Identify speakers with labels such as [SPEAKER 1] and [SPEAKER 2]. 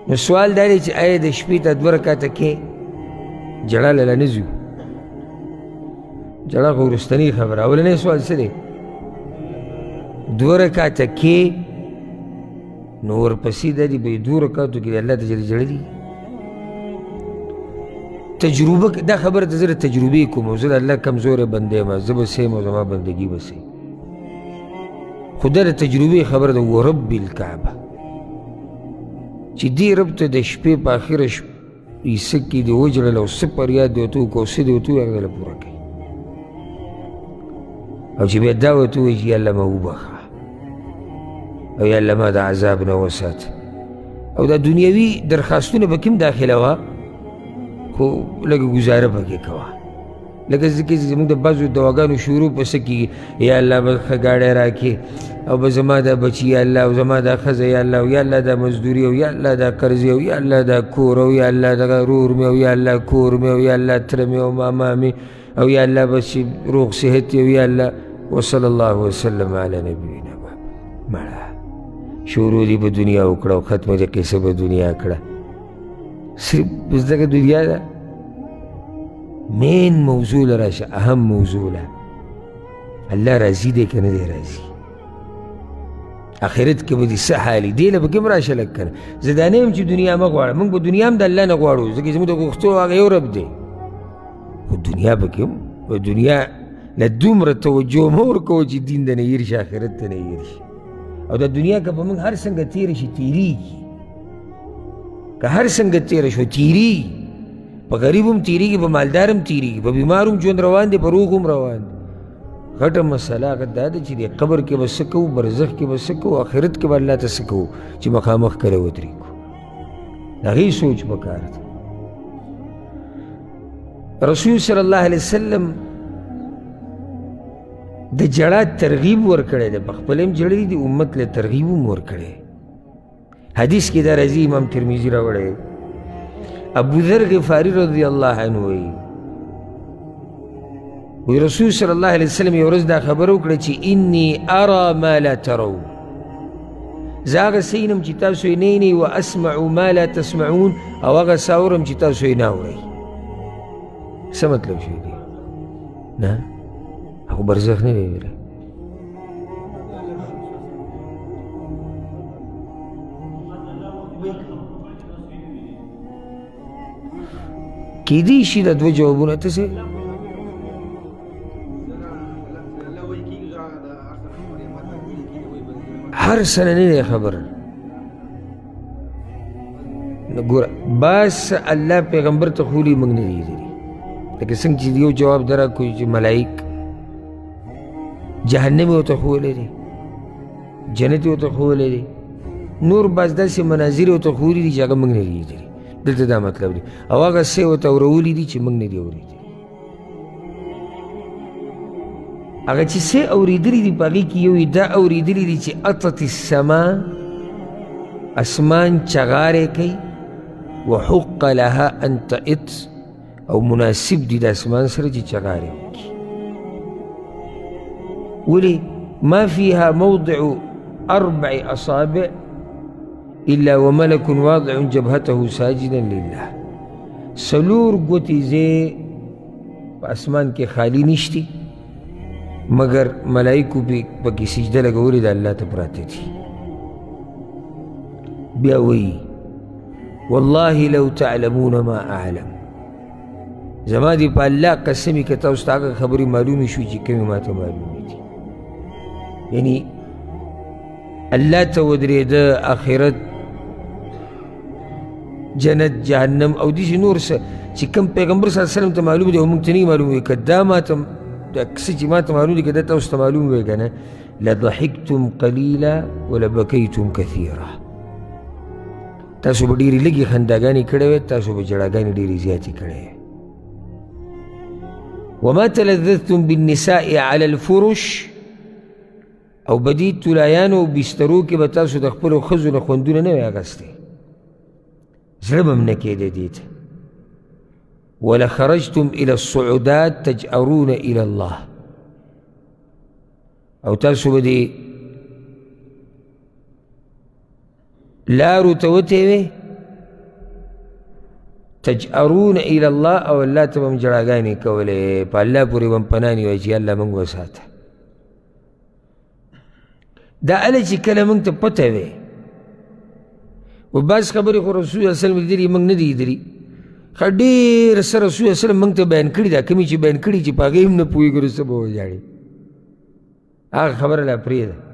[SPEAKER 1] نو سوال دا دی چې آیا د شپې ته 2 رکعته کې جړه له نه ځو؟ جړه خو وروستنۍ خبره. اولنی سوال څه دی؟ 2 رکعته کې نو ورپسې دا دی به 2 رکعتو کې د الله ته جړه دي. تجربه دا خبره ته زه د تجربې کوم او زه د الله کمزوری بنده یم، زه به سیم او زما بندګي به سي، خو دا د تجربې خبره ده. ورب الکعبه چې دې رب ته د شپې په آخره حصه کې دې وجړل او څه فریاد دې ورته وکړو او څه دې ورته ووایي هغه دله پوره کوي، او چې بیا دا ورته ووایي چې یا الله ما وبخه او یا الله ما د عذاب نه وساته. او دا دنیوي درخواستونه به کې هم داخله وه، خو لږه ګزاره پکې کوه. لکه ځکه چې زموږ د بعضو دواګانو شروع په څه کېږي، یا الله به ښه ګاډی راکړې او به زما دا بچي یا الله او زما دا ښځه یا الله او یا الله دا مزدوري او یا الله دا قرضې او یا الله دا کور او یا الله دغه رور مې او یا الله کور مې او یا الله تره مې او ماما مې او یا الله بس چې روغ صحت او یا الله وصلی الله وسلم علی نبینا محمد. مړه شروع دې په دنیا وکړه او ختمه دې قصه په دنیا کړه. صرف بس دغه دنیا ده مین موضوع لراشه، اهم موضوع له الله راضي دی که نه دی راضي، آخرت کې به دې څه حالي، دې له به کې هم راشه لږ که نه. زه دا نه یم چې دنیا مه غواړه، موږ به دنیا هم د الله نه غواړو ځکه زموږ د غوښتو هغه یو رب دی، خو دنیا به کې هم په دنیا له دومره توجه مه ورکوو چې دین ته نه هېر شي، آخرت ته نه هېر شي. او د دنیا که په موږ هر څنګه تېره شي تېرېږي، که هر څنګه تېره شو تېرېږي، په غریب هم تېرېږي، په مالدار هم تېرېږي، په بیمار هم ژوند روان دی، په روغ هم روان دی. غټه مسله هغه دا ده چې د قبر کې به څه کوو، برزخ کې به څه کوو، آخرت کې به الله ته څه کوو چې مخامخ کله ودرېږو. د هغې سوچ پکار دی. رسول صلی الله علیه وسلم د جړا ترغیب ورکړی دی، په خپله هم جړی دی، امت له ترغیب هم ورکړی. حدیث کې دا راځي، امام ترمذي راوړی، ابو ذر غفاری رضی الله عنه وی رسول صلی الله علیه وسلم یو ورځ دا خبره وکړه چې انی ارى ما لا ترون، زه هغه څه وینم چې تاسو یې نه وینئ، واسمع ما لا تسمعون، او هغه څه اورم چې تاسو یې نه اورئ. څه مطلب شی دی؟ نه هغه برزخ نه دی ویلی. کیدی شي دا 2 جوابونه ته څه هر سنه نه دی خبره. ګوره بس الله پیغمبر ته خولي موږ نه لیدلي، لکه څنګه چې یو جواب در کوي چې ملائک جهنم ورته ښوولی دی، جنت یې ورته ښوولی دی، نور بعض داسې مناظر ورته ښوولي دي چې هغه موږ نه لیدلي. دلته دا مطلب دی. او هغه څه ورته اورولي دي چې موږ نه دي اورېدلي. هغه چې څه اورېدلي دي په هغې کې یو دا اورېدلي دي چې اطت السما، اسمان چغارې کوي، وحق لها ان تئت، او مناسب دي د اسمان سره چې چغارې وکړي. ولې ما فيها موضع 4 أصابع إلا وملك واضع جبهته ساجدا لله. سلور ګوتې ځای په اسمان کې خالی نشتی مگر ملائکو پکې سجده لګولې د الله ته پراته دي. بیا وایي والله لو تعلمون ما أعلم، زما دې په الله قسمي که تاسو ته هغه خبرې معلومې شوي چې کومې ما ته معلومې دي. یعنی الله ته ودرېده، آخرت، جنت، جهنم او داسې نور څه چې کوم پیغمبر صلی الله علیه وسلم ته معلوم دی او موږ ته نه معلوم وي، که دا ما ته دا څه چې ما ته معلوم دي که دا تاسو ته معلوم وی که نه، لضحکتم قلیلا ولبکیتم کثیرا، تاسو به ډېرې لږې خنداګانې کړې وې، تاسو به جړاګانې ډېرې زیاتې کړې وې. وما تلذذتم بالنساء على الفرش، او بدی طلایانو بسترو کې به تاسو د خپلو ښځو نه خوندونه نه وی اخیستی، زړه به هم نه کېده دې ته. ولخرجتم الى الصعودات تجأرون الى الله، او تاسو به دې لارو ته وتې وې تجأرون الى الله او الله ته به م جړاګانې کولې په الله پورې به م پناه نیوئ چې الله موږ وساته. دا هله چې کله موږ ته پته وې و بعض خبرې خو رسول الله وسلم لیدلي موږ نه دي لیدلي ښه ډېر څه رسول الله وسلم موږ ته بیان کړي دا کمې چې بیان کړي چې په هغې هم نه پوهېږو وروسته به وژاړي هغه خبره لا پرېږده